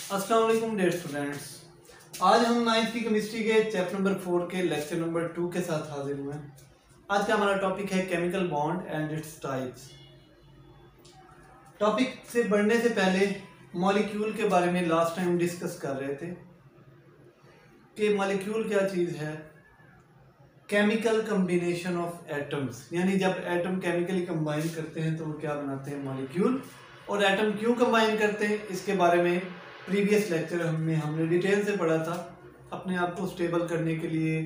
अस्सलाम वालेकुम dear students. आज हम 9th की केमिस्ट्री के चैप्टर नंबर 4 के लेक्चर नंबर 2 के साथ हाजिर हुए हैं। आज का हमारा टॉपिक है chemical bond and its types. Topic से बढ़ने से पहले मॉलिक्यूल के बारे में लास्ट टाइम डिस्कस कर रहे थे कि मॉलिक्यूल क्या चीज़ है। केमिकल कम्बिनेशन ऑफ एटम्स, यानी जब एटम केमिकली कंबाइन करते हैं तो वो क्या बनाते हैं, मॉलिक्यूल। और एटम क्यों कंबाइन करते हैं इसके बारे में प्रीवियस लेक्चर हमने डिटेल से पढ़ा था। अपने आप को स्टेबल करने के लिए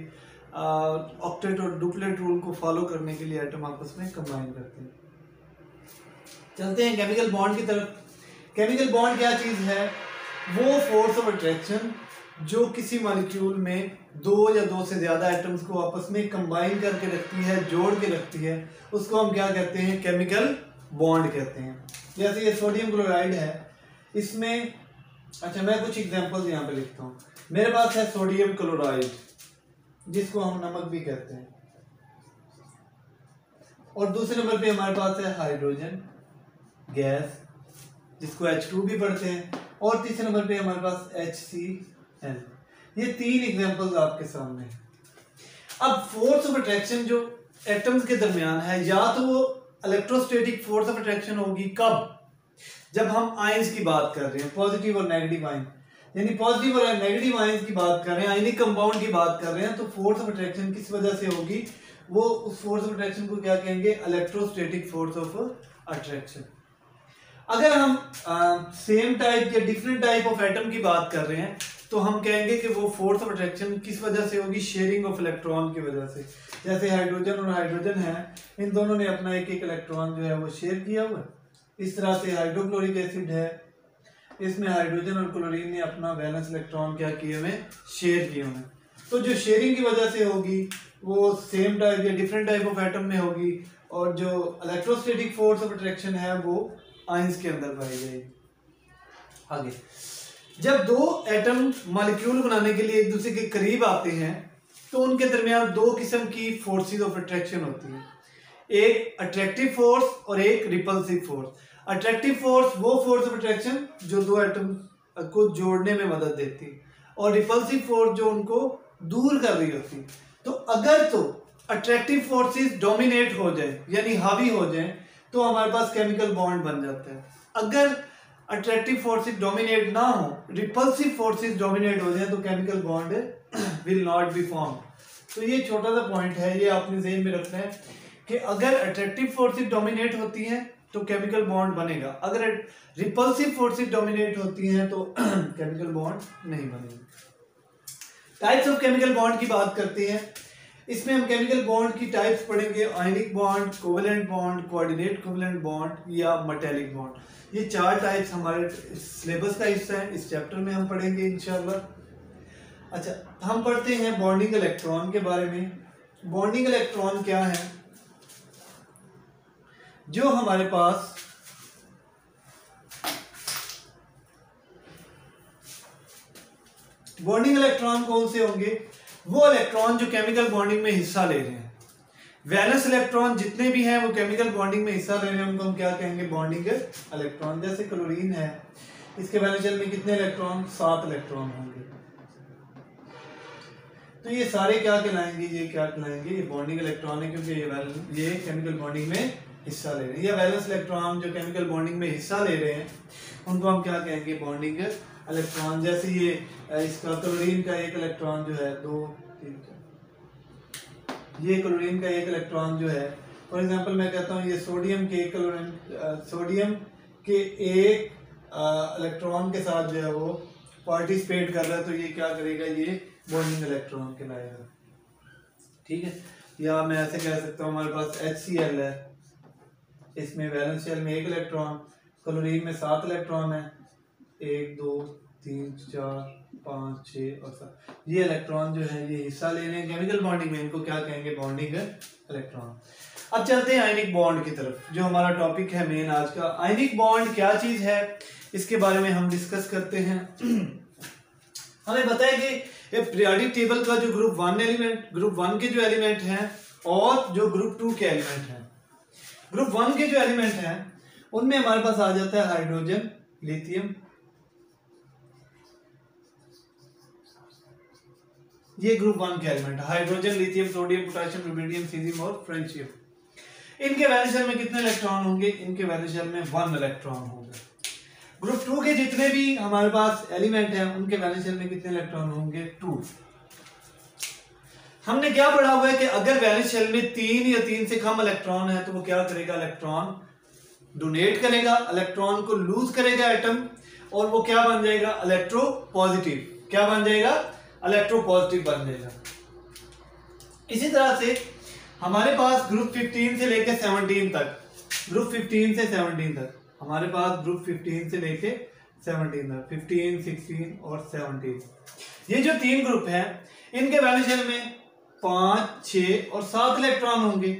ऑक्टेट और डुप्लेट रूल को फॉलो करने के लिए एटम आपस में कंबाइन करते हैं। चलते हैं केमिकल बॉन्ड की तरफ। केमिकल बॉन्ड क्या चीज़ है? वो फोर्स ऑफ अट्रैक्शन जो किसी मॉलिक्यूल में दो या दो से ज़्यादा एटम्स को आपस में कंबाइन करके रखती है, जोड़ के रखती है, उसको हम क्या कहते हैं, केमिकल बॉन्ड कहते हैं। जैसे ये सोडियम क्लोराइड है, इसमें अच्छा मैं कुछ एग्जांपल्स यहाँ पे लिखता हूँ। मेरे पास है सोडियम क्लोराइड जिसको हम नमक भी कहते हैं, और दूसरे नंबर पे हमारे पास है हाइड्रोजन गैस जिसको H2 भी पढ़ते हैं, और तीसरे नंबर पे हमारे पास HCl। ये तीन एग्जांपल्स आपके सामने। अब फोर्स ऑफ अट्रैक्शन जो एटम्स के दरमियान है, या तो वो इलेक्ट्रोस्टैटिक फोर्स ऑफ अट्रैक्शन होगी कब, जब हम आयंस की बात कर रहे हैं, पॉजिटिव और नेगेटिव आयन, यानी पॉजिटिव और नेगेटिव आयंस की बात कर रहे हैं, आयनिक कंपाउंड की बात कर रहे हैं, तो फोर्स ऑफ अट्रैक्शन किस वजह से होगी, वो उस फोर्स ऑफ अट्रैक्शन को क्या कहेंगे, इलेक्ट्रोस्टैटिक फोर्स ऑफ अट्रैक्शन। अगर हम सेम टाइप या डिफरेंट टाइप ऑफ एटम की बात कर रहे हैं तो हम कहेंगे कि वो फोर्स ऑफ अट्रैक्शन किस वजह से होगी, शेयरिंग ऑफ इलेक्ट्रॉन की वजह से। जैसे हाइड्रोजन और हाइड्रोजन है, इन दोनों ने अपना एक एक इलेक्ट्रॉन जो है वो शेयर किया हुआ है। इस तरह से हाइड्रोक्लोरिक एसिड है, इसमें हाइड्रोजन और क्लोरीन ने अपना वैलेंस इलेक्ट्रॉन क्या किए हुए, शेयर किए हुए। तो जो शेयरिंग की वजह से होगी वो सेम टाइप या डिफरेंट टाइप ऑफ एटम में होगी, और जो इलेक्ट्रोस्टैटिक फोर्स ऑफ अट्रैक्शन है वो आयंस के अंदर पाई जाएगी। आगे जब दो एटम मॉलिक्यूल बनाने के लिए एक दूसरे के करीब आते हैं तो उनके दरमियान दो किस्म की फोर्सेस ऑफ अट्रैक्शन होती है, एक अट्रैक्टिव फोर्स और एक रिपल्सिव फोर्स। अट्रैक्टिव फोर्स वो फोर्स ऑफ अट्रैक्शन जो दो एटम को जोड़ने में मदद देती है, और रिपल्सिव फोर्स जो उनको दूर कर रही होती है। तो अगर तो अट्रैक्टिव फोर्सेस डोमिनेट हो जाए यानी हावी हो जाए तो हमारे पास केमिकल बॉन्ड बन जाता है। अगर अट्रैक्टिव फोर्सेस डोमिनेट ना हो, रिपल्सिव फोर्सेस डोमिनेट हो जाए तो chemical bond will not be form. तो ये छोटा सा पॉइंट है, ये आपने ज़हन में रखना है कि अगर अट्रैक्टिव फोर्सेस डोमिनेट होती हैं तो केमिकल बॉन्ड बनेगा, अगर रिपल्सिव फोर्सेस डोमिनेट होती हैं तो केमिकल बॉन्ड नहीं बनेगा। टाइप्स ऑफ केमिकल बॉन्ड की बात करते हैं। इसमें हम केमिकल बॉन्ड की टाइप्स पढ़ेंगे, ionic bond, covalent bond, coordinate covalent bond या मेटेलिक बॉन्ड। ये चार टाइप्स हमारे सिलेबस का हिस्सा है, इस चैप्टर में हम पढ़ेंगे इंशाल्लाह। अच्छा, हम पढ़ते हैं बॉन्डिंग इलेक्ट्रॉन के बारे में। बॉन्डिंग इलेक्ट्रॉन क्या है? जो हमारे पास बॉन्डिंग इलेक्ट्रॉन कौन से होंगे? वो इलेक्ट्रॉन जो केमिकल बॉन्डिंग में हिस्सा ले रहे हैं। वैलेंस इलेक्ट्रॉन जितने भी हैं वो केमिकल बॉन्डिंग में हिस्सा ले रहे हैं, उनको हम क्या कहेंगे, बॉन्डिंग इलेक्ट्रॉन। जैसे क्लोरीन है, इसके वैलेंस शेल में कितने इलेक्ट्रॉन, 7 इलेक्ट्रॉन होंगे। तो ये सारे क्या कहलाएंगे, ये क्या कहलाएंगे, ये बॉन्डिंग इलेक्ट्रॉन है, क्योंकि ये केमिकल बॉन्डिंग में हिस्सा ले रहे हैं। या वैलेंस इलेक्ट्रॉन जो केमिकल बॉन्डिंग में हिस्सा ले रहे हैं उनको हम क्या कहेंगे, बॉन्डिंग इलेक्ट्रॉन। जैसे ये इसका क्लोरीन का एक इलेक्ट्रॉन जो है, 2 3 ये क्लोरीन का एक इलेक्ट्रॉन जो है, फॉर एग्जांपल मैं कहता हूँ ये सोडियम के एक इलेक्ट्रॉन के साथ जो है वो पार्टिसिपेट कर रहा है, तो ये क्या करेगा, ये बॉन्डिंग इलेक्ट्रॉन कहलाएगा। ठीक है। या मैं ऐसे कह सकता हूँ हमारे पास HCl है, इसमें वैलेंस शेल में 1 इलेक्ट्रॉन, क्लोरीन में 7 इलेक्ट्रॉन है, 1 2 3 4 5 6 और 7। ये इलेक्ट्रॉन जो है ये हिस्सा ले रहे हैं केमिकल बॉन्डिंग में, इनको क्या कहेंगे, बॉन्डिंग इलेक्ट्रॉन। अब चलते हैं आयनिक बॉन्ड की तरफ, जो हमारा टॉपिक है मेन आज का। आयनिक बॉन्ड क्या चीज है इसके बारे में हम डिस्कस करते हैं। हमें बताया कि ये पीरियोडिक टेबल का जो ग्रुप 1 के जो एलिमेंट हैं और जो ग्रुप 2 के एलिमेंट हैं, ग्रुप 1 के जो एलिमेंट हैं उनमें हमारे पास आ जाता है हाइड्रोजन, लिथियम, ये ग्रुप 1 के element, hydrogen, lithium, sodium, potassium, rubidium, caesium और फ्रेंशियम। इनके वैलेंस शेल में कितने इलेक्ट्रॉन होंगे? इनके वैलेंस शेल में 1 इलेक्ट्रॉन होंगे। ग्रुप 2 के जितने भी हमारे पास एलिमेंट हैं उनके वैलेंस शेल में कितने इलेक्ट्रॉन होंगे? 2। हमने क्या पढ़ा हुआ है कि अगर वैलेंस शेल में 3 या 3 से कम इलेक्ट्रॉन है तो वो क्या करेगा? इलेक्ट्रॉन डोनेट करेगा, इलेक्ट्रॉन को लूज करेगा एटम, और वो क्या बन जाएगा? Electro positive. क्या बन जाएगा? इलेक्ट्रो पॉजिटिव बन जाएगा। इसी तरह से हमारे पास ग्रुप 15 से लेके 17 तक, ग्रुप 15 से 17 तक हमारे पास ग्रुप 15 से लेके 17 तक, 15, 16 और 17, ये जो 3 ग्रुप हैं इनके वैलेंस शेल में 5, 6 और 7 इलेक्ट्रॉन होंगे।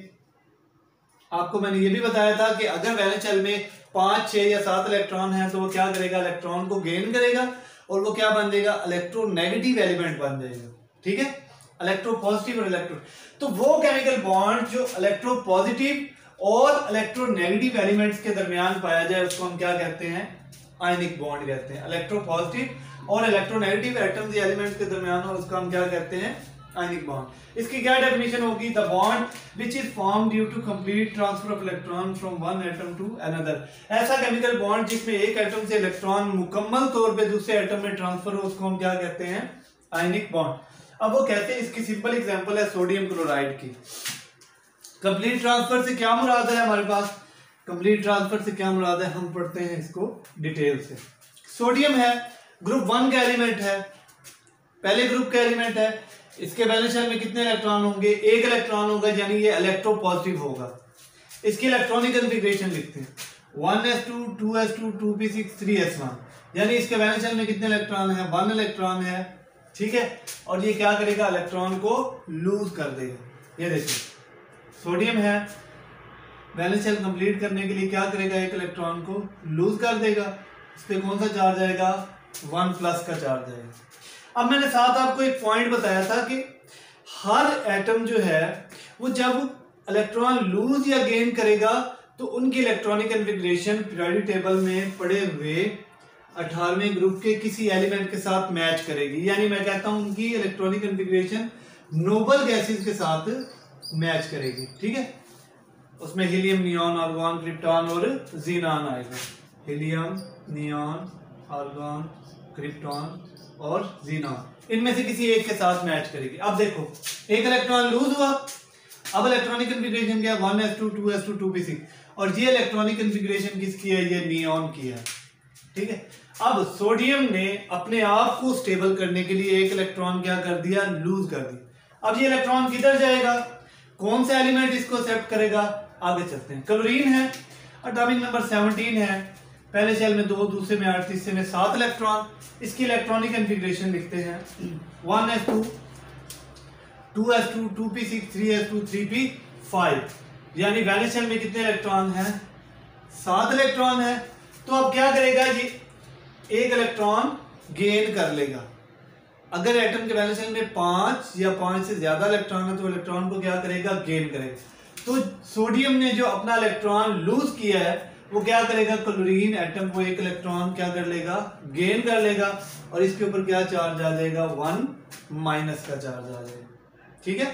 आपको मैंने ये भी बताया था कि अगर वैलेंस शेल में 5, 6 या 7 इलेक्ट्रॉन है तो वो क्या करेगा? इलेक्ट्रॉन को गेन करेगा और वो क्या बन जाएगा? इलेक्ट्रोनेगेटिव एलिमेंट बन जाएगा। ठीक है, इलेक्ट्रो पॉजिटिव और इलेक्ट्रो, तो वो केमिकल बॉन्ड जो इलेक्ट्रो पॉजिटिव और इलेक्ट्रोनेगेटिव एलिमेंट्स के दरमियान पाया जाए उसको हम क्या कहते हैं? आयनिक बॉन्ड कहते हैं। इलेक्ट्रो पॉजिटिव और इलेक्ट्रोनेगेटिव एटम्स या एलिमेंट्स के दरमियान हो उसको हम क्या कहते हैं? Ionic bond. इसकी क्या डेफिनेशन होगी? The bond which is form due to complete transfer of electron from one atom to another. ऐसा केमिकल बॉन्ड जिसमें एक एटम से इलेक्ट्रॉन मुकम्मल तौर पे दूसरे एटम में ट्रांसफर हो उसको हम क्या कहते हैं? Ionic bond. अब वो कहते हैं, इसकी सिंपल एग्जांपल है सोडियम क्लोराइड की। कंप्लीट ट्रांसफर से क्या मुराद है हमारे पास? कंप्लीट ट्रांसफर से क्या मुराद है हम पढ़ते हैं इसको डिटेल से। सोडियम है, ग्रुप 1 का एलिमेंट है, पहले ग्रुप का एलिमेंट है। इसके वैलेंस शेल में कितने इलेक्ट्रॉन होंगे? 1 इलेक्ट्रॉन होगा, यानी ये इलेक्ट्रो पॉजिटिव होगा। इसकी इलेक्ट्रॉनिक कॉन्फ़िगरेशन लिखते हैं 1s2 2s2 2p6 3s1, यानी इसके वैलेंस शेल में कितने इलेक्ट्रॉन है? 1 इलेक्ट्रॉन है। ठीक है, और ये क्या करेगा? इलेक्ट्रॉन को लूज कर देगा। ये देखिए सोडियम है, वैलेंस शेल कंप्लीट करने के लिए क्या करेगा? 1 इलेक्ट्रॉन को लूज कर देगा। इस पे कौन सा चार्ज आएगा? 1+ का चार्ज आएगा। अब मैंने साथ आपको एक पॉइंट बताया था कि हर एटम जो है वो जब इलेक्ट्रॉन लूज या गेन करेगा तो उनकी इलेक्ट्रॉनिक कॉन्फ़िगरेशन पीरियोडिक टेबल में पड़े हुए 18वें ग्रुप के किसी एलिमेंट के साथ मैच करेगी। यानी मैं कहता हूं उनकी इलेक्ट्रॉनिक कॉन्फ़िगरेशन नोबल गैसेस के साथ मैच करेगी। ठीक है, उसमें हीलियम, नियॉन, आर्गॉन, क्रिप्टॉन और जीनान आएगा। हीलियम, नियॉन, आर्गॉन, क्रिप्टॉन और जीनॉन, इनमें से किसी एक के साथ मैच करेगी। अब देखो 1 इलेक्ट्रॉन लूज हुआ, अब इलेक्ट्रॉनिक कॉन्फ़िगरेशन क्या है? 1s2 2s2 2p6, और ये इलेक्ट्रॉनिक कॉन्फ़िगरेशन किसकी है? ये नियॉन की है। ठीक है, अब सोडियम ने अपने आप को स्टेबल करने के लिए 1 इलेक्ट्रॉन क्या कर दिया? लूज कर दिया। अब ये इलेक्ट्रॉन किधर जाएगा? कौन सा एलिमेंट इसको एक्सेप्ट करेगा? आगे चलते हैं। क्लोरीन है, एटॉमिक नंबर 17 है, पहले शेल में 2, दूसरे में 8, तीसरे में 7 इलेक्ट्रॉन। इसकी इलेक्ट्रॉनिक कॉन्फ़िगरेशन लिखते हैं 1s2 2s2 2p6 3s2 3p5, यानी वैलेंस शेल में कितने इलेक्ट्रॉन हैं? 7 इलेक्ट्रॉन है। तो अब क्या करेगा? ये 1 इलेक्ट्रॉन गेन कर लेगा। अगर एटम के वैलेंस शेल में 5 या 5 से ज्यादा इलेक्ट्रॉन है तो इलेक्ट्रॉन को क्या करेगा? गेन करेगा। तो सोडियम ने जो अपना इलेक्ट्रॉन लूज किया है वो क्या करेगा? क्लोरीन एटम को 1 इलेक्ट्रॉन क्या कर लेगा? गेन कर लेगा, और इसके ऊपर क्या चार्ज आ जाएगा? 1- का चार्ज आ जाएगा। ठीक है,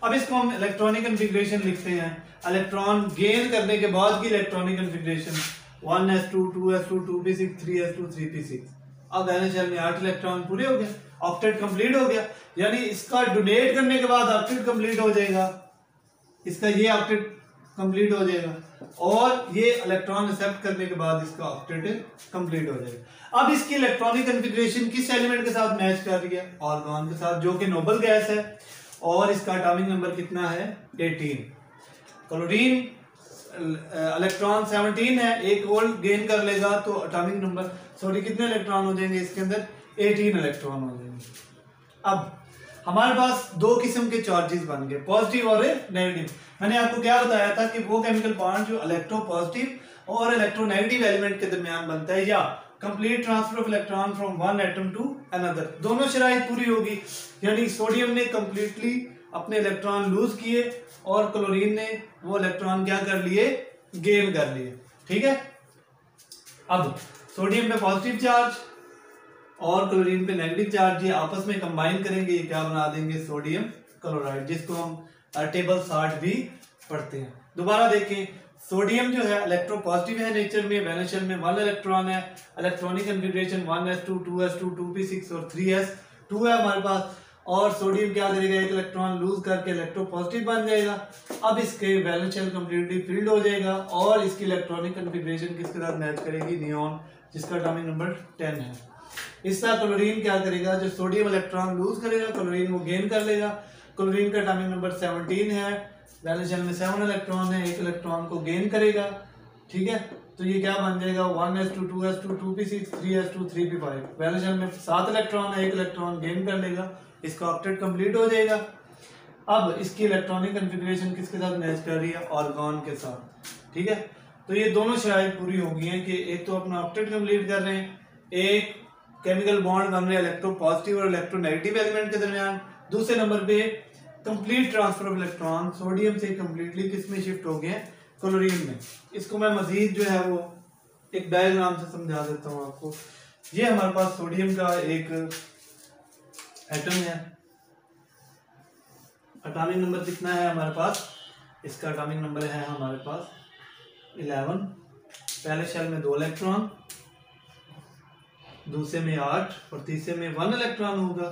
अब इसको हम इलेक्ट्रॉनिक कॉन्फ़िगरेशन लिखते हैं। इलेक्ट्रॉन गेन करने के बाद की electronic configuration 1s2 2s2 2p6 3s2 3p6। अब वैलेंस शेल में 8 इलेक्ट्रॉन पूरे हो गए, ऑक्टेट कंप्लीट हो गया, यानी इसका डोनेट करने के बाद ऑक्टेट कंप्लीट हो जाएगा, इसका ये ऑक्टेट कंप्लीट हो जाएगा, और ये इलेक्ट्रॉन एक्सेप्ट करने के बाद इसका ऑक्टेट कंप्लीट हो जाएगा। अब इसकी इलेक्ट्रॉनिक कॉन्फ़िगरेशन किस एलिमेंट के साथ मैच कर रही है? आर्गॉन के साथ, जो कि नोबल गैस है, और इसका एटॉमिक नंबर कितना है? 18। क्लोरीन इलेक्ट्रॉन 17 है, 1 और गेन कर लेगा तो एटॉमिक नंबर सॉरी कितने इलेक्ट्रॉन हो जाएंगे इसके अंदर? 18 इलेक्ट्रॉन हो जाएंगे। अब हमारे पास 2 किस्म के चार्जेस बन गए, पॉजिटिव और नेगेटिव। मैंने आपको क्या बताया था कि वो केमिकल बॉन्ड जो इलेक्ट्रो पॉजिटिव और इलेक्ट्रोनेगेटिव एलिमेंट के दरमियान बनता है, या complete transfer of electron from one atom to another, दोनों शराइत पूरी होगी। यानी सोडियम ने कंप्लीटली अपने इलेक्ट्रॉन लूज किए और क्लोरीन ने वो इलेक्ट्रॉन क्या कर लिए? गेन कर लिए। ठीक है, अब सोडियम पे पॉजिटिव चार्ज और क्लोरीन पे नेगेटिव चार्ज, ये आपस में कंबाइन करेंगे, ये क्या बना देंगे, सोडियम क्लोराइड, जिसको हम टेबल साल्ट भी पढ़ते हैं। दोबारा देखें, सोडियम जो है इलेक्ट्रो पॉजिटिव है नेचर में, वैलेंस शेल में 1 इलेक्ट्रॉन है, electronic configuration 1s2 2s2 2p6 और 3s2 है हमारे पास। और सोडियम क्या करेगा, एक इलेक्ट्रॉन लूज करके इलेक्ट्रो पॉजिटिव बन जाएगा। अब इसके वैलेंस शेल कंप्लीटली फिल्ड हो जाएगा और इसकी इलेक्ट्रॉनिक कन्फिग्रेशन किसके साथ मैच करेगी, नियॉन, जिसका एटॉमिक नंबर 10 है। इस तरह क्लोरीन क्या करेगा, जो सोडियम इलेक्ट्रॉन लूज करेगा क्लोरीन वो गेन कर लेगा। क्लोरीन का एटॉमिक नंबर 17 है, वैलेंस शेल में 7 इलेक्ट्रॉन है, एक इलेक्ट्रॉन को गेन करेगा, ठीक है। तो ये क्या बन जाएगा, 1s2 2s2 2p6 3s2 3p5, valence shell में 7 इलेक्ट्रॉन है, एक इलेक्ट्रॉन गेन कर लेगा, इसका ऑक्टेट कंप्लीट हो जाएगा। अब इसकी इलेक्ट्रॉनिक कन्फिग्रेशन किसके साथ मैच कर रही है, ऑर्गन के साथ, ठीक है। तो ये दोनों शराइत पूरी हो गई हैं कि एक तो अपना ऑक्टेट कंप्लीट कर रहे हैं, एक केमिकल बॉन्ड बन रहे हैं इलेक्ट्रो पॉजिटिव और इलेक्ट्रो नेगेटिव एलिमेंट के दरमियान, दूसरे नंबर पे complete transfer of electron sodium से कंप्लीटली किस में शिफ्ट हो गए, क्लोरीन में। इसको मैं मजीद जो है वो एक डायग्राम से समझा देता हूँ आपको। ये हमारे पास सोडियम का एक एटम है, एटॉमिक नंबर कितना है हमारे पास, इसका एटॉमिक नंबर है हमारे पास 11, पहले शेल में 2 इलेक्ट्रॉन, दूसरे में 8 और तीसरे में 1 इलेक्ट्रॉन होगा,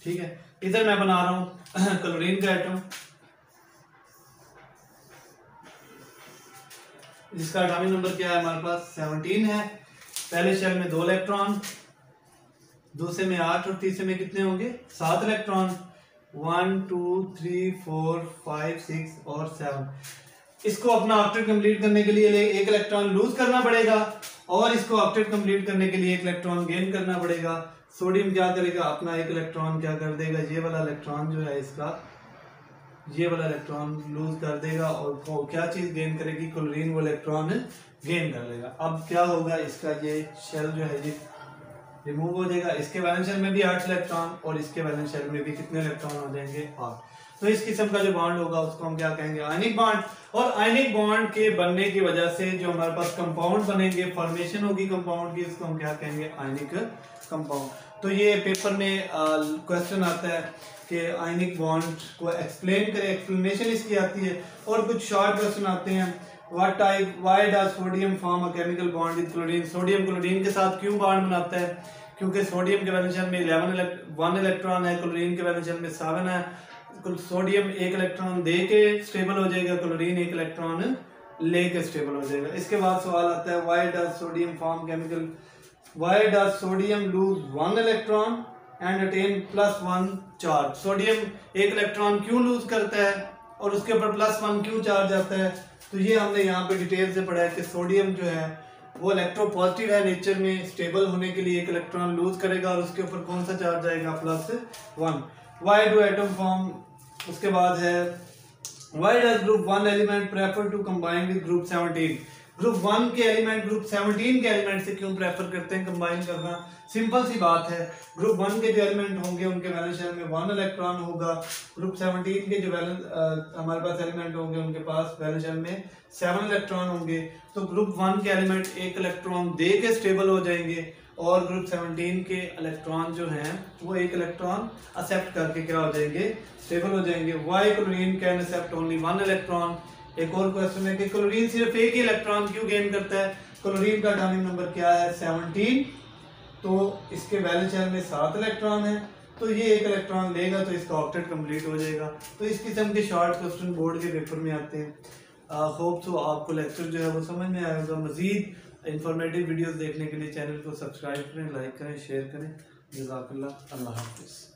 ठीक है। इधर मैं बना रहा हूं क्लोरीन का एटम, जिसका एटॉमिक नंबर क्या है हमारे पास 17 है, पहले शेल में 2 इलेक्ट्रॉन, दूसरे में 8 और तीसरे में कितने होंगे, 7 इलेक्ट्रॉन, 1 2 3 4 5 6 और 7। इसको अपना ऑक्टेट कंप्लीट करने के लिए एक इलेक्ट्रॉन लूज करना पड़ेगा और इसको ऑक्टेट कंप्लीट करने के लिए एक इलेक्ट्रॉन गेन करना पड़ेगा। सोडियम क्या करेगा, अपना एक इलेक्ट्रॉन क्या कर देगा, ये वाला इलेक्ट्रॉन जो है इसका, ये वाला इलेक्ट्रॉन लूज कर देगा और क्या चीज गेन करेगी, क्लोरीन वो इलेक्ट्रॉन गेन कर लेगा। अब क्या होगा, इसका ये शेल जो है ये रिमूव हो जाएगा, इसके वैलेंस शेल में भी 8 इलेक्ट्रॉन और इसके वैलेंस शेल में भी कितने इलेक्ट्रॉन हो जाएंगे, 8। तो इस किस्म का जो बॉन्ड होगा उसको हम क्या कहेंगे, आयनिक बॉन्ड। और आयनिक बॉन्ड के बनने की वजह से जो हमारे पास कंपाउंड बनेंगे, फॉर्मेशन होगी कंपाउंड की, इसको हम क्या कहेंगे, आयनिक कंपाउंड। तो ये पेपर में क्वेश्चन आता है कि आयनिक बॉन्ड को एक्सप्लेन करें, एक्सप्लेनेशन इसकी आती है। और कुछ शॉर्ट क्वेश्चन आते हैं, why does sodium form a chemical bond with chlorine, sodium chlorine के साथ क्यों बॉन्ड बनाता है, क्योंकि सोडियम के वैलेंस शेल में 1 इलेक्ट्रॉन है, क्लोरीन के वैलेंस शेल में 7 है। सोडियम एक इलेक्ट्रॉन दे के स्टेबल हो जाएगा, क्लोरीन एक इलेक्ट्रॉन लेके स्टेबल हो जाएगा। इसके बाद सवाल आता है, why does sodium form chemical, why does sodium lose 1 electron and attain +1 charge, sodium एक इलेक्ट्रॉन क्यों लूज करता है और उसके ऊपर +1 क्यों चार्ज आता है। तो ये हमने यहाँ पे डिटेल से पढ़ा है कि सोडियम जो है वो इलेक्ट्रो पॉजिटिव है नेचर में, स्टेबल होने के लिए एक इलेक्ट्रॉन लूज करेगा और उसके ऊपर कौन सा चार्ज आएगा, +1। व्हाई डू एटम फॉर्म, उसके बाद है why does group 1 element prefer to combine with group 17, group 1 के एलिमेंट ग्रुप 17 के एलिमेंट से क्यों प्रेफर करते हैं कंबाइन करना। सिंपल सी बात है, ग्रुप 1 के जो एलिमेंट होंगे उनके वैलेंस शेल में 1 इलेक्ट्रॉन होगा, ग्रुप 17 के जो हमारे पास एलिमेंट होंगे उनके पास वैलेंस शेल में 7 इलेक्ट्रॉन होंगे। तो ग्रुप 1 के एलिमेंट एक इलेक्ट्रॉन दे के स्टेबल हो जाएंगे और ग्रुप 17 के इलेक्ट्रॉन जो हैं वो एक इलेक्ट्रॉन एक्सेप्ट करके क्या हो जाएंगे, स्टेबल हो जाएंगे। Why chlorine can accept only 1 electron, एक और क्वेश्चन है कि क्लोरीन सिर्फ एक ही इलेक्ट्रॉन क्यों गेन करता है। क्लोरीन का एटॉमिक नंबर क्या है, 17, तो इसके वैलेंस शेल में 7 इलेक्ट्रॉन है, तो ये एक इलेक्ट्रॉन लेगा तो इसका ऑक्टेट कंप्लीट हो जाएगा। तो इस किस्म के शॉर्ट क्वेश्चन बोर्ड के पेपर में आते हैं। होप सो आपको लेक्चर जो है वो समझ में आएगा। मजीद इंफॉर्मेटिव वीडियोस देखने के लिए चैनल को सब्सक्राइब करें, लाइक करें, शेयर करें। जज़ाकल्लाह, अल्लाह हाफिज़।